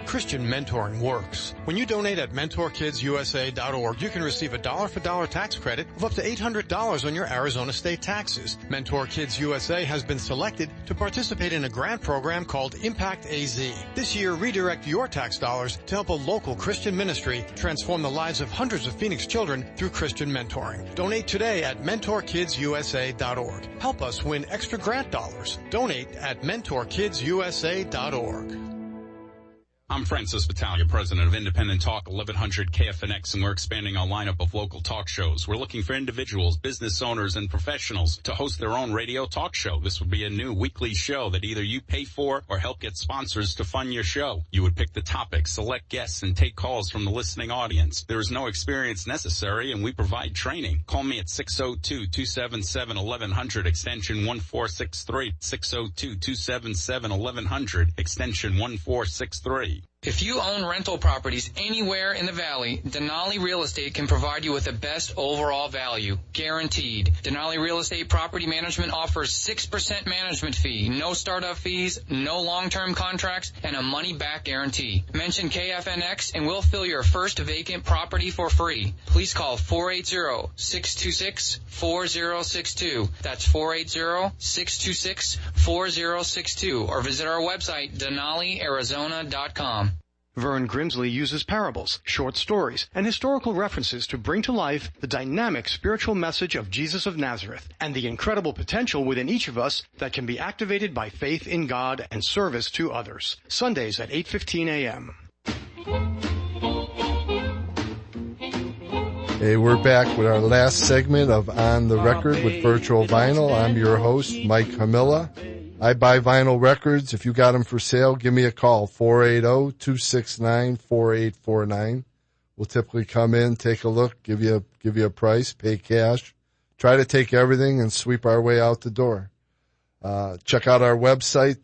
Christian mentoring works. When you donate at MentorKidsUSA.org, you can receive a dollar-for-dollar tax credit of up to $800 on your Arizona state taxes. Mentor Kids USA has been selected to participate in a grant program called Impact AZ. This year, redirect your tax dollars to help a local Christian ministry transform the lives of hundreds of Phoenix children through Christian mentoring. Donate today at MentorKidsUSA.org. Help us win extra grant dollars. Donate at MentorKidsUSA.org. I'm Francis Battaglia, president of Independent Talk 1100 KFNX, and we're expanding our lineup of local talk shows. We're looking for individuals, business owners, and professionals to host their own radio talk show. This would be a new weekly show that either you pay for or help get sponsors to fund your show. You would pick the topic, select guests, and take calls from the listening audience. There is no experience necessary, and we provide training. Call me at 602-277-1100, extension 1463, 602-277-1100, extension 1463. If you own rental properties anywhere in the valley, Denali Real Estate can provide you with the best overall value, guaranteed. Denali Real Estate Property Management offers 6% management fee, no startup fees, no long-term contracts, and a money-back guarantee. Mention KFNX and we'll fill your first vacant property for free. Please call 480-626-4062. That's 480-626-4062, or visit our website, DenaliArizona.com. Vern Grimsley uses parables, short stories, and historical references to bring to life the dynamic spiritual message of Jesus of Nazareth and the incredible potential within each of us that can be activated by faith in God and service to others. Sundays at 8:15 a.m. Hey, we're back with our last segment of On the Record with Virtual Vinyl. I'm your host, Mike Hamilla. I buy vinyl records. If you got them for sale, give me a call, 480-269-4849. We'll typically come in, take a look, give you a price, pay cash, try to take everything and sweep our way out the door. Check out our website.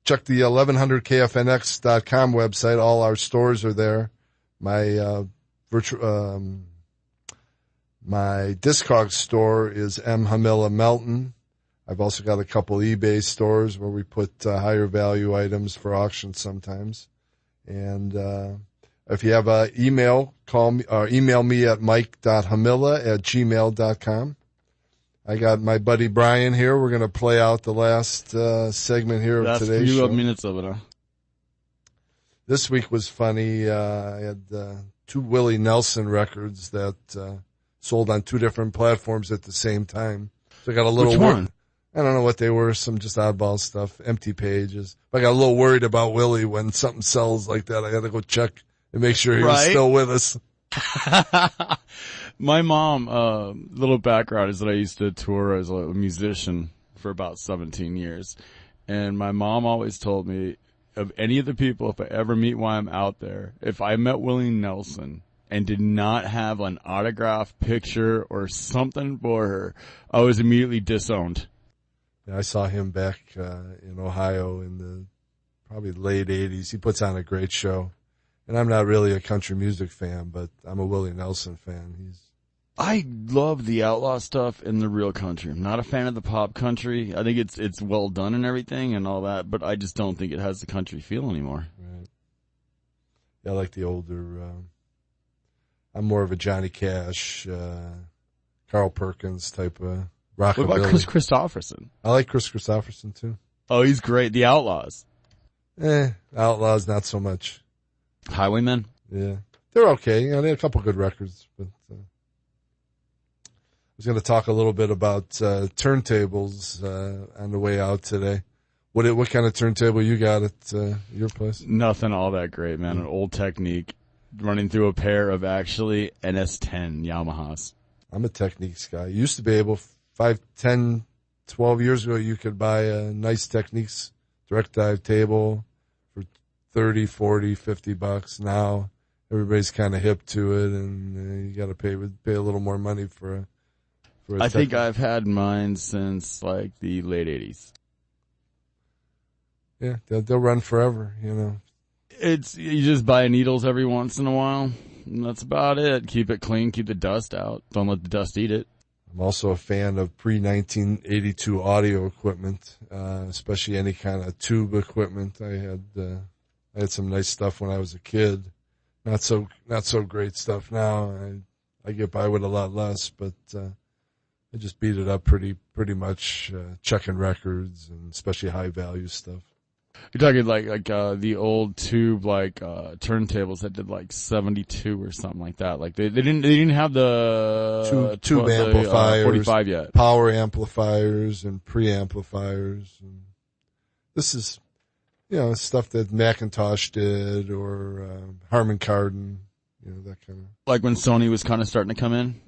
Check the 1100kfnx.com website. All our stores are there. My Discog store is M. Hamilla Melton. I've also got a couple eBay stores where we put higher value items for auction sometimes. And if you have an email, call me or email me at mike.hamilla@gmail.com. I got my buddy Brian here. We're going to play out the last segment here of today's show. Last few minutes of it, huh? This week was funny. I had 2 Willie Nelson records that sold on 2 different platforms at the same time. So I got a little. Which one? I don't know what they were, some just oddball stuff, empty pages. But I got a little worried about Willie when something sells like that. I got to go check and make sure he was still with us. My mom, little background is that I used to tour as a musician for about 17 years. And my mom always told me, of any of the people, if I ever meet while I'm out there, if I met Willie Nelson and did not have an autograph picture or something for her, I was immediately disowned. I saw him back in Ohio in the probably late 80s. He puts on a great show. And I'm not really a country music fan, but I'm a Willie Nelson fan. I love the outlaw stuff and the real country. I'm not a fan of the pop country. I think it's well done and everything and all that, but I just don't think it has the country feel anymore. Right. Yeah, I like the older. I'm more of a Johnny Cash, Carl Perkins type of rockabilly. What about Chris Christopherson? I like Chris Christopherson too. Oh, he's great. The Outlaws. Outlaws not so much. Highwaymen? Yeah. They're okay. You know, they had a couple good records. But I was going to talk a little bit about turntables on the way out today. What kind of turntable you got at your place? Nothing all that great, man. An old Technique running through a pair of actually NS10 Yamahas. I'm a Techniques guy. Used to be able 5, 10, 12 years ago, you could buy a nice Techniques direct dive table for $30, $40, $50. Now everybody's kind of hip to it, and you got to pay a little more money for a I think I've had mine since like the late 80s. Yeah, they'll run forever, you know. You just buy needles every once in a while, and that's about it. Keep it clean, keep the dust out. Don't let the dust eat it. I'm also a fan of pre-1982 audio equipment, especially any kind of tube equipment. I had some nice stuff when I was a kid. Not so great stuff now. I get by with a lot less, but I just beat it up pretty much, checking records and especially high value stuff. You're talking like the old tube turntables that did like 72 or something like that. Like they didn't have the tube amplifiers, 45 yet. Power amplifiers and preamplifiers. And this is, stuff that Macintosh did or Harman Kardon, that kind of. Like when Sony was kind of starting to come in.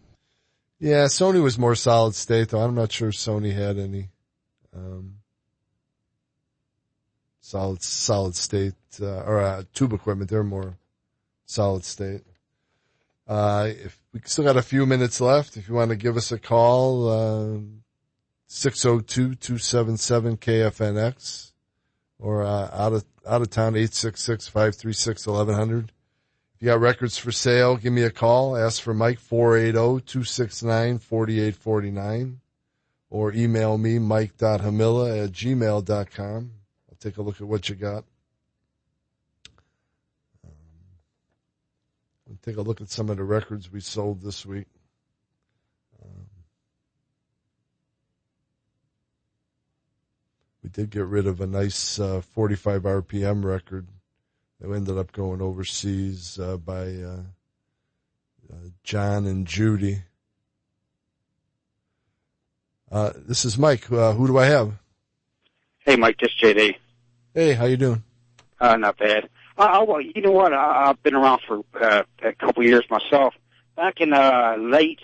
Yeah, Sony was more solid state though. I'm not sure Sony had any solid state or tube equipment. They're more solid state. If we still got a few minutes left, if you want to give us a call, 602-277-KFNX or out of town 866-536-1100. If you got records for sale, give me a call. Ask for Mike, 480-269-4849 or email me mike.hamilla@gmail.com. Take a look at what you got. Take a look at some of the records we sold this week. We did get rid of a nice 45 RPM record They ended up going overseas by John and Judy. This is Mike. Who do I have? Hey, Mike, this is JD. Hey, how you doing? Not bad. Well, you know what? I've been around for a couple of years myself. Back in late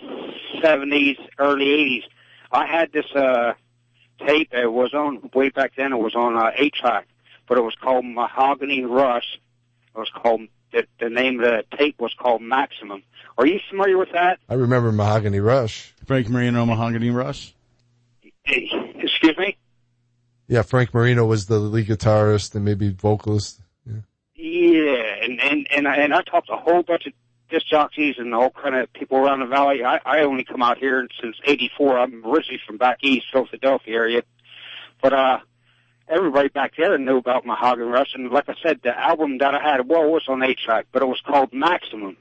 70s, early 80s, I had this tape. It was on, way back then, it was on 8-track, but it was called Mahogany Rush. It was called, the name of the tape was called Maximum. Are you familiar with that? I remember Mahogany Rush. Frank Marino, Mahogany Rush? Excuse me? Yeah, Frank Marino was the lead guitarist and maybe vocalist. Yeah, and I talked to a whole bunch of disc jockeys and all kind of people around the valley. I only come out here since '84. I'm originally from back east, Philadelphia area, but everybody back there knew about Mahogany Rush. And like I said, the album that I had, well, it was on 8-track, but it was called Maximum.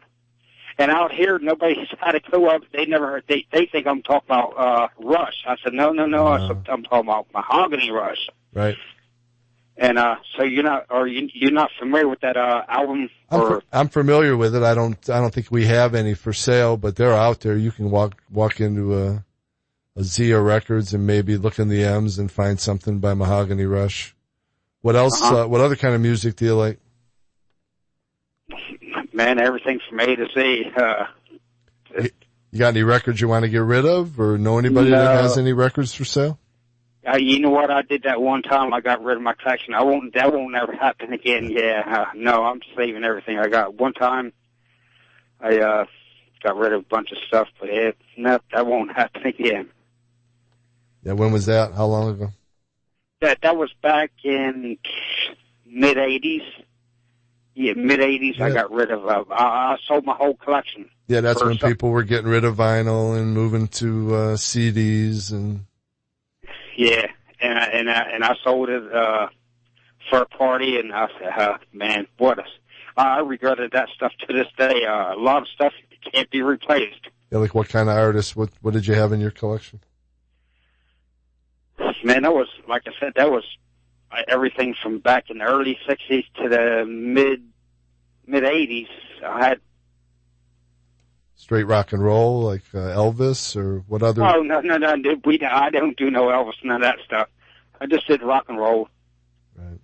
And out here, nobody's had a clue of it. They never heard. They think I'm talking about Rush. I said, no. I'm talking about Mahogany Rush. Right. And so you're not familiar with that album? I'm familiar with it. I don't think we have any for sale, but they're out there. You can walk into a Zia Records and maybe look in the M's and find something by Mahogany Rush. What else? What other kind of music do you like? Man, everything from A to Z. You got any records you want to get rid of, or know anybody that has any records for sale? You know what? I did that one time. I got rid of my collection. That won't ever happen again. Yeah, no, I'm saving everything I got. One time, I got rid of a bunch of stuff, but that won't happen again. Yeah, when was that? How long ago? That was back in mid '80s. Yeah, mid '80s. Yeah. I got rid of. I sold my whole collection. Yeah, that's when people were getting rid of vinyl and moving to CDs and. Yeah, and I sold it for a party, and I said, man, I regretted that stuff to this day. A lot of stuff can't be replaced. Yeah, like what kind of artists? What did you have in your collection? Man, that was, like I said, that was everything from back in the early '60s to the mid '80s. I had straight rock and roll, like Elvis, or what other? Oh no! I don't do no Elvis, none of that stuff. I just did rock and roll. Right.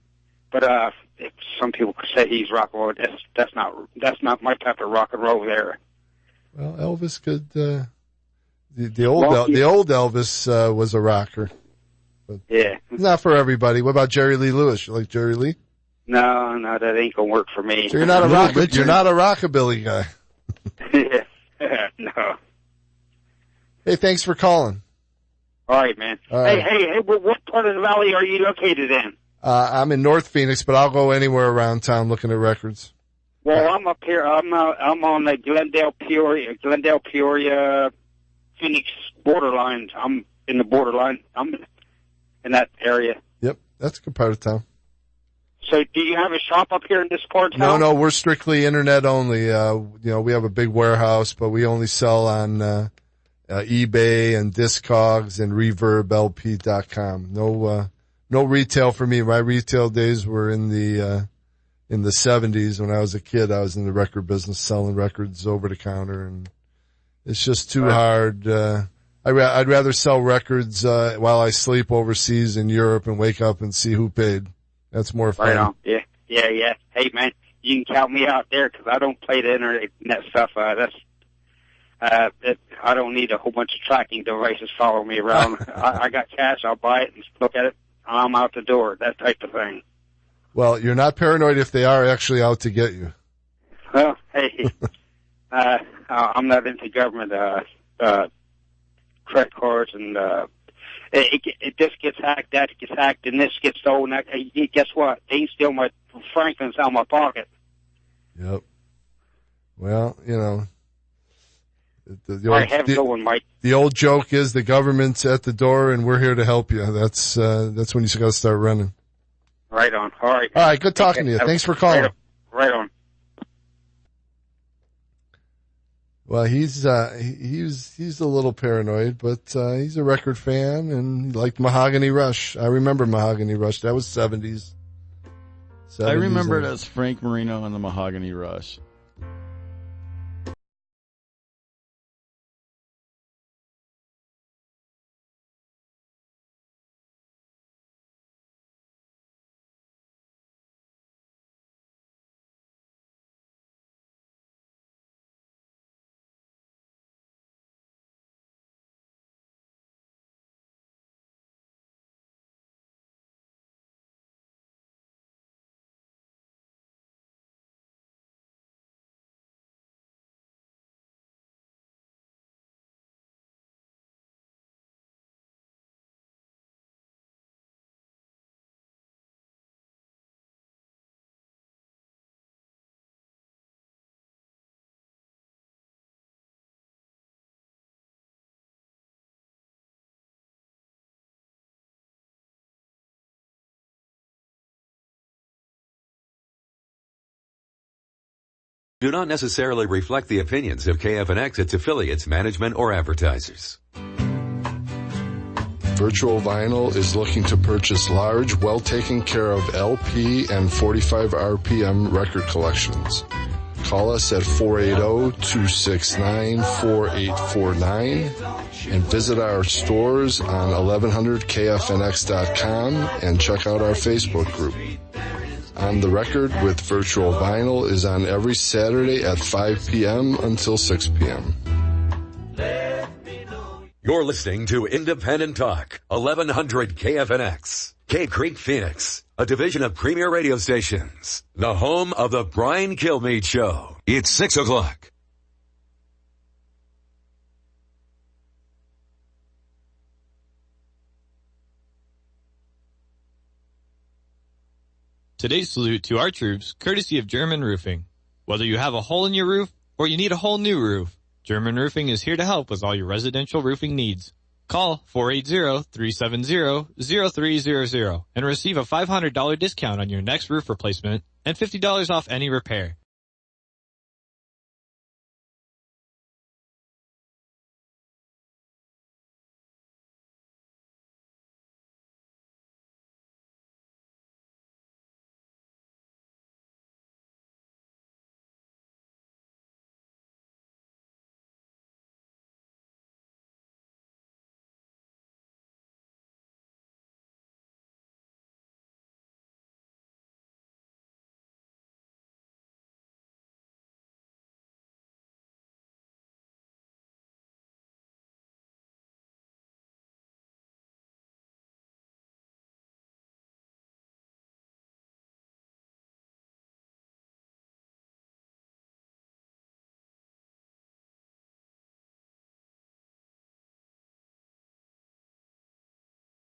But if some people could say he's rock and roll, that's not my type of rock and roll there. Well, Elvis could. The old Elvis was a rocker. But yeah. Not for everybody. What about Jerry Lee Lewis? You like Jerry Lee? No, that ain't gonna work for me. So you're not a rockabilly guy. Yeah. No. Hey, thanks for calling. All right, man. All right. Hey, what part of the valley are you located in? I'm in North Phoenix, but I'll go anywhere around town looking at records. Well, I'm up here. I'm on the Glendale, Peoria, Phoenix borderline. I'm in the borderline. I'm in that area. Yep, that's a good part of town. So do you have a shop up here in this part of town? No, we're strictly internet only. We have a big warehouse, but we only sell on eBay and Discogs and ReverbLP.com. No retail for me. My retail days were in the 70s. When I was a kid, I was in the record business selling records over the counter, and it's just too hard. I'd rather sell records while I sleep overseas in Europe and wake up and see who paid. That's more fun. Right on. Yeah. Hey, man, you can count me out there because I don't play the internet stuff. I don't need a whole bunch of tracking devices following me around. I got cash. I'll buy it and look at it. I'm out the door. That type of thing. Well, you're not paranoid if they are actually out to get you. Well, hey, I'm not into government credit cards and. This gets hacked, that gets hacked, and this gets stolen. Guess what? They ain't steal my Franklin's out of my pocket. Yep. Well, the old joke is the government's at the door and we're here to help you. That's when you got to start running. Right on. All right. All right. Good talking to you. Thanks for calling. Right on. Well, he's a little paranoid, but he's a record fan and he liked Mahogany Rush. I remember Mahogany Rush. That was 70s. I remember it as Frank Marino and the Mahogany Rush. Do not necessarily reflect the opinions of KFNX, its affiliates, management, or advertisers. Virtual Vinyl is looking to purchase large, well taken care of LP and 45 RPM record collections. Call us at 480-269-4849 and visit our stores on 1100kfnx.com and check out our Facebook group. On the Record with Virtual Vinyl is on every Saturday at 5 p.m. until 6 p.m. You're listening to Independent Talk, 1100 KFNX, Cave Creek, Phoenix, a division of Premier Radio Stations, the home of the Brian Kilmeade Show. It's 6 o'clock. Today's salute to our troops, courtesy of German Roofing. Whether you have a hole in your roof or you need a whole new roof, German Roofing is here to help with all your residential roofing needs. Call 480-370-0300 and receive a $500 discount on your next roof replacement and $50 off any repair.